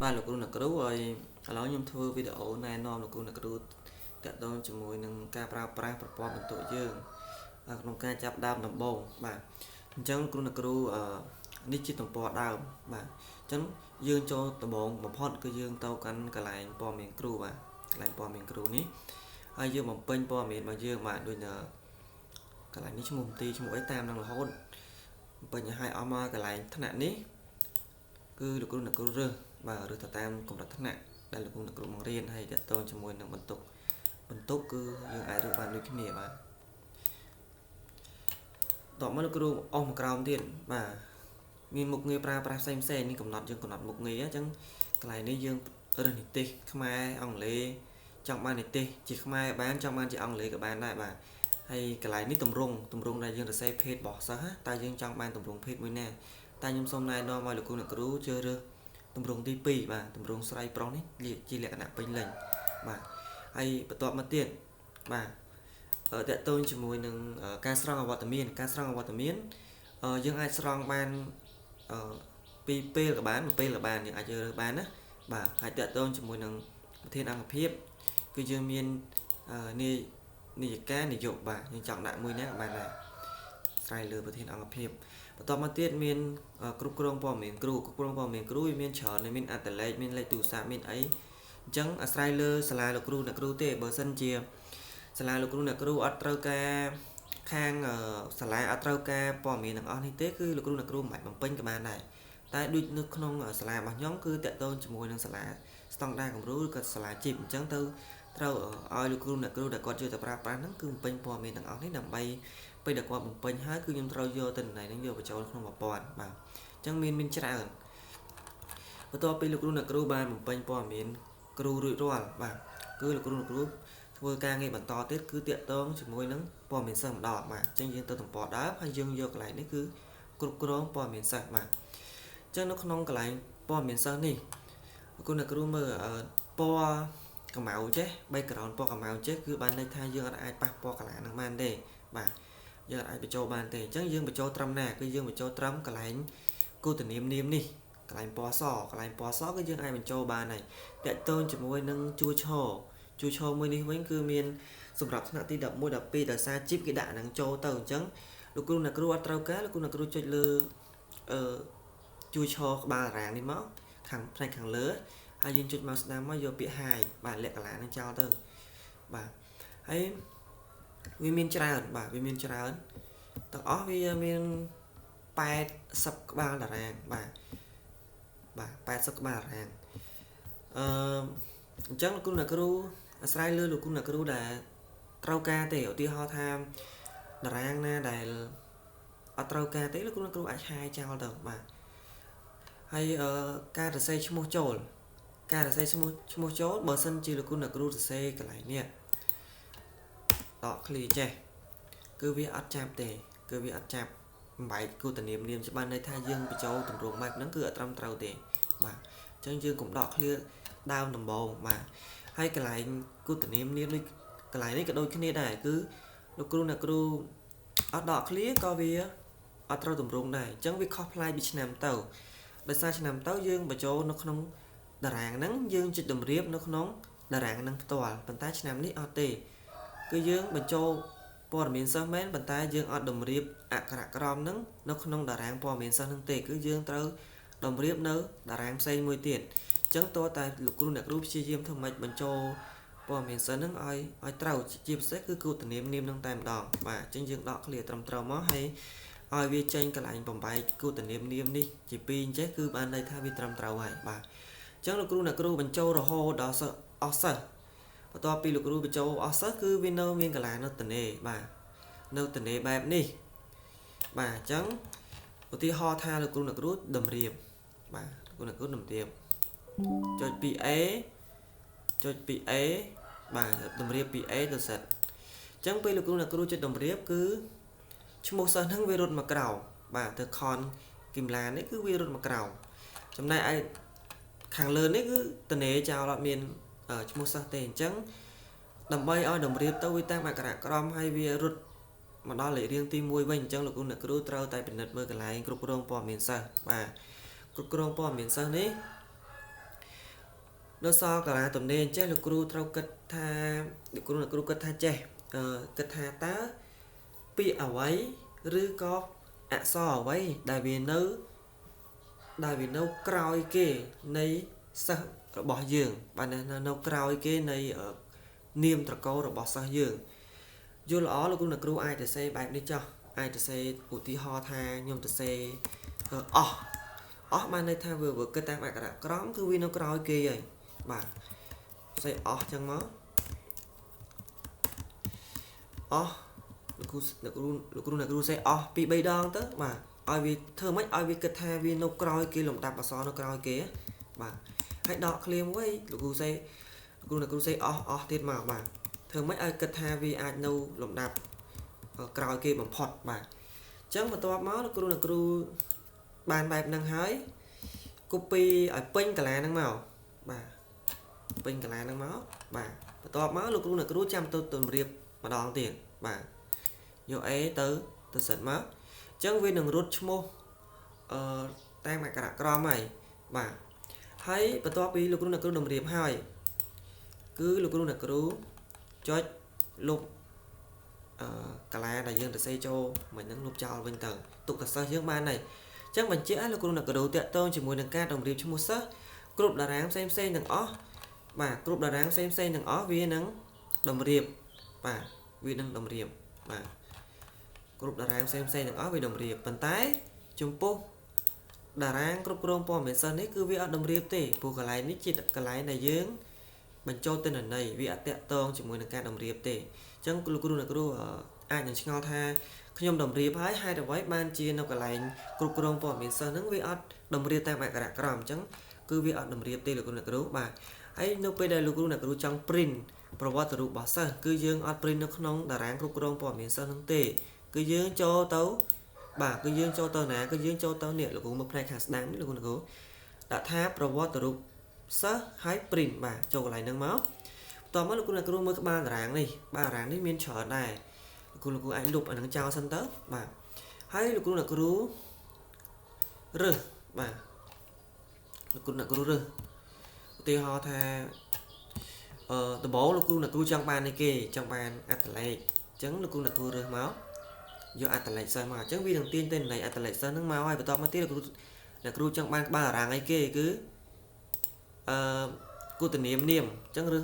បាទលោកគ្រូអ្នកគ្រូហើយឥឡូវខ្ញុំធ្វើវីដេអូណែនាំលោកគ្រូអ្នកគ្រូតាក់ទងជាមួយនឹងការប្រើប្រាស់ប្រព័ន្ធបន្ទុកយើងក្នុងការចាប់ដើមដំបូងបាទអញ្ចឹងលោកគ្រូអ្នកគ្រូនេះជាទំព័រដើមបាទអញ្ចឹងយើងចូលដំបូងបំផុតគឺយើងទៅកាន់កន្លែងព័ត៌មានគ្រូបាទកន្លែងព័ត៌មានគ្រូនេះហើយយើងបំពេញព័ត៌មានរបស់យើងបាទដូចកន្លែងនេះឈ្មោះមន្ទីរឈ្មោះអីតាមនឹងរហូតបំពេញឲ្យអស់មកកន្លែងថ្នាក់នេះគឺលោកគ្រូអ្នកគ្រូរើសបាទឬទៅតាមកម្រិតថ្នាក់ដែលលោកគ្រូអ្នកគ្រូបង្រៀនហើយតទៅជាមួយនឹងបន្ទុកគឺយើងអាចរើសបានដូចគ្នាបាទតោះមកលោកគ្រូអស់មកក្រោមទៀតបាទមានមុខងារប្រើប្រាស់ផ្សេងនេះកំណត់មុខងារអញ្ចឹងកន្លែងនេះយើងរើសនិទេសខ្មែរអង់គ្លេសចង់បាននិទេសជាខ្មែរបានចង់បានជាអង់គ្លេសក៏បានដែរបាទហើយកន្លែងនេះទម្រង់ដែលយើងសរសេរភេទរបស់សិស្សតើយើងចង់បានទម្រង់ភេទមួយណាតែខ្ញុំសូមណែនាំឲ្យលោកគ្រូអ្នកគ្រូជ្រើសរើសទម្រង់ទី2បាទទម្រង់ស្រីប្រុសនេះជាលក្ខណៈពេញលេញបាទហើយបន្ទាប់មកទៀតបាទតកតូនជាមួយនឹងការស្រង់អវត្តមានយើងអាចស្រង់បានពីពេលក៏បានមួយពេលក៏បានយើងអាចរើសបានណាបាទហើយតកតូនជាមួយនឹងប្រធានអង្គភាពគឺយើងមាននាយិកានាយកបាទយើងចង់ដាក់មួយណាក៏បានដែរស្រ័យលើប្រធានអង្គភាពបន្ទាប់មកទៀតមានគ្រប់គ្រងព័ត៌មានគ្រូវាមានច្រើនមានអត្តលេខមានលេខទូរស័ព្ទមានអីអញ្ចឹងអាស្រ័យលើសាលាលោកគ្រូអ្នកគ្រូទេបើសិនជាសាលាលោកគ្រូអ្នកគ្រូអត់ត្រូវការខាងសាលាអត់ត្រូវការព័ត៌មានទាំងអស់នេះទេគឺលោកគ្រូអ្នកគ្រូមិនបាច់បំពេញក៏បានដែរតែដូចនៅក្នុងសាលារបស់ខ្ញុំគឺតកតូនជាមួយនឹងសាលាស្តង់ដារគំរូឬក៏សាលាជីបអញ្ចឹងទៅត្រូវឲ្យលោកគ្រូអ្នកគ្រូដែលគាត់ជួយតែប្រើប្រាស់ហ្នឹងគឺបំពេញព័ត៌មានទាំងអស់នេះដើម្បីពេលដែលគាត់បំពេញហើយគឺខ្ញុំត្រូវយកទិន្នន័យហ្នឹងយកបញ្ចូលក្នុងប្រព័ន្ធបាទអញ្ចឹងមានច្រើនបន្ទាប់ពីលោកគ្រូអ្នកគ្រូបានបំពេញព័ត៌មានគ្រូរួចរាល់បាទគឺលោកគ្រូអ្នកគ្រូធ្វើការងារបន្តទៀតគឺតាក់ទងជាមួយនឹងព័ត៌មានសិស្សម្ដងបាទអញ្ចឹងយើងទៅទំព័រដើមហើយយើងយកកន្លែងនេះគឺគ្រប់គ្រងព័ត៌មានសិស្សបាទអញ្ចឹងនៅក្នុងកន្លែងព័ត៌មានសិស្សនេះលោកគ្រូអ្នកគ្រូមើលពណ៌កម្ៅចេះ background ពណ៌កម្ៅចេះគឺបានន័យថាយើងអាចប៉ះពណ៌កន្លែងហ្នឹងបានទេបាទយើងអាចបញ្ចូលបានទេអញ្ចឹងយើងបញ្ចូលត្រឹមណាគឺយើងបញ្ចូលត្រឹមកន្លែងគោលនាមនេះកន្លែងពណ៌សគឺយើងអាចបញ្ចូលបានហើយតាក់ទងជាមួយនឹងជួឈរមួយនេះវិញគឺមានសម្រាប់ថ្នាក់ទី11 12ដោយសារជីបគេដាក់ហ្នឹងចូលទៅអញ្ចឹងលោកគ្រូអ្នកគ្រូអត់ត្រូវការលោកគ្រូអ្នកគ្រូចុចលើជួឈរក្បាលតារាងនេះមកខាងផ្នែកខាងលើហើយយើងចុចមកស្ដាំមកយកពាក្យ hai បាទលក្ខណៈហ្នឹងចោលទៅបាទហើយវាមានច្រើនទាំងអស់វាមាន80ក្បាលតារាងបាទ80ក្បាលតារាងអញ្ចឹងលោកគ្រូអ្នកគ្រូអាស្រ័យលើលោកគ្រូអ្នកគ្រូដែលត្រូវការទេឧទាហរណ៍ថាតារាងណាដែលអត់ត្រូវការទេលោកគ្រូអ្នកគ្រូអាចហាយចោលទៅបាទហើយការសរសេរឈ្មោះចូលបើសិនជាលោកគ្រូអ្នកគ្រូសរសេរកន្លែងនេះដក clear ចេះគឺវាអត់ចាប់ទេបំបែកគូតនាមច្បាស់ន័យថាយើងបញ្ចូលទម្រង់បែបហ្នឹងគឺអត់ត្រឹមត្រូវទេបាទអញ្ចឹងយើងកុំដក clear ដើមដំបូងបាទហើយកន្លែងគូតនាមនេះកន្លែងនេះក៏ដូចគ្នាដែរគឺលោកគ្រូអ្នកគ្រូអត់ដក clear ក៏វាអត់ត្រូវទម្រង់ដែរអញ្ចឹងវាខុសប្លែកពីឆ្នាំទៅដោយសារឆ្នាំទៅយើងបញ្ចូលនៅក្នុងតារាងហ្នឹងយើងចុចតម្រៀបនៅក្នុងតារាងហ្នឹងផ្ទាល់ប៉ុន្តែឆ្នាំនេះអត់ទេគឺយើងបញ្ចូលព័ត៌មានសិស្សមែនប៉ុន្តែយើងអត់តម្រៀបអក្ខរក្រមហ្នឹងនៅក្នុងតារាងព័ត៌មានសិស្សហ្នឹងទេគឺយើងត្រូវតម្រៀបនៅតារាងផ្សេងមួយទៀតអញ្ចឹងតើតែលោកគ្រូអ្នកគ្រូព្យាយាមធ្វើម៉េចបញ្ចូលព័ត៌មានសិស្សហ្នឹងឲ្យត្រូវជាពិសេសគឺគូតនាមហ្នឹងតែម្ដងបាទអញ្ចឹងយើងដក clear ត្រឹមត្រូវមកហើយឲ្យវាចេញកន្លែងបំបែកគូតនាមនេះជា2អញ្ចឹងគឺបានន័យថាវាត្រឹមត្រូវហើយបាទអញ្ចឹងលោកគ្រូអ្នកគ្រូបញ្ចូលរហូតដល់អស់សិស្សបន្ទាប់ពីលោកគ្រូបញ្ចូលអស់សិស្សគឺវានៅមានកន្លែងនៅតនេបាទនៅតនេបែបនេះបាទអញ្ចឹងឧទាហរណ៍ថាលោកគ្រូអ្នកគ្រូតម្រៀបបាទលោកគ្រូអ្នកគ្រូតម្រៀបចុច 2A បាទតម្រៀប 2A ទៅសិតអញ្ចឹងពេលលោកគ្រូអ្នកគ្រូចុចតម្រៀបគឺឈ្មោះសិស្សហ្នឹងវារត់មកក្រោមបាទទៅខនគីមឡានេះគឺវារត់មកក្រោមចំណែកឯខាងលើនេះគឺតនេចោលអត់មានឈ្មោះសិស្សទេអញ្ចឹងដើម្បីឲ្យតម្រៀបទៅវាតាមអក្ខរក្រមហើយវារត់មកដល់លេខរៀងទី1វិញអញ្ចឹងលោកគ្រូអ្នកគ្រូត្រូវតែពិនិត្យមើលកន្លែងគ្រប់គ្រងព័ត៌មានសិស្សបាទគ្រប់គ្រងព័ត៌មានសិស្សនេះ nó so cả là tầm nên chế lực cru trâu cất tha lực cru là cru cất tha chế cất tha tá pi ở ấy rư có ạ so ở ấy đại vì nấu cào kê này sa bỏ giường bạn nấu cào kê này ở niêm trà câu rồi bỏ sa giường vô lõ là cũng là cru ai để xây bạn đi cho ai để xây ủ tí ho tha nhom để xây ban đây tha vừa cái ta bạn cả đã cóng cứ viên nấu cào kê rồi bà xây chẳng mó lực cru xây bị bay đòn tới mà ai vì thơ mấy ai vì cái tha viên nấu cào kê lồng tạp và so nấu cào kê bà hãy đọ clear với lực cru xây tiết màu bà thường mấy ai cất tha vì ai nấu lồng đạp cào kê bằng phọt bà chẳng mà to máu lực cru bàn bài năng hái copy ở pin cả là năng màu bà pin cả là năng máu bà to máu lực cru trăm tôi tuần riệp mà đòn tiền bà vô ấy tới sẵn máu chẳng vì đừng rút mô tay mày cả crom mày bà thấy và to bị lực cru đồng riệp hai cứ lực cru cho lục cả là đại dương để xây cho mình nâng lục cho bên tầng tụ cả sao dương ban này chắc mình chỉ là cũng là cái đầu tiên tôi chỉ muốn đừng ca đồng điệp cho một số group đã ráng xem đừng ó mà group đã ráng xem đừng ó vì nắng đồng điệp và vì nâng đồng điệp mà group đã ráng xem đừng ó vì đồng điệp bàn tay chung po đã ráng group group po mình sơn đấy cứ vì ở đồng điệp thì phụ cái này nít chỉ cái này này dương mình cho tên ở này vì ở tẹt tôi chỉ muốn đừng ca đồng điệp thì chẳng group là group ai nhận ngao tha nhom đồng riệp hai đầu váy ban chia nó cái lạnh cục rong bỏ miền sơn nắng vi ớt đồng riệp tay mẹ cả càm trắng cứ vi ớt đồng riệp tê là con được rú bà ấy nó bây giờ lúc là rú trong print provide rú bỏ sơn cứ dương ớt print nó không đã ráng cục rong bỏ miền sơn nắng tê cứ dương cho tấu bà cứ dương cho tao nè cứ dương cho tao nè là cũng một này khá đáng là con được rú đã tháp provide rú sớ hai print bà cho cái lạnh nắng máu toàn mới là rú mới có ba ráng đi miền chợ này cô anh lục ở đằng trao sân tớ mà hay là cô rơ mà cô rơ thì họ tha từ bố là cô trong bàn này kì trong bàn athlete chẳng là cô rơ máu do athlete sai mà chẳng vì đầu tiên tên này athlete sai nước máu ai phải to mà tí là cô trong bàn ba ràng ấy kì cứ cô tình niệm chẳng rơ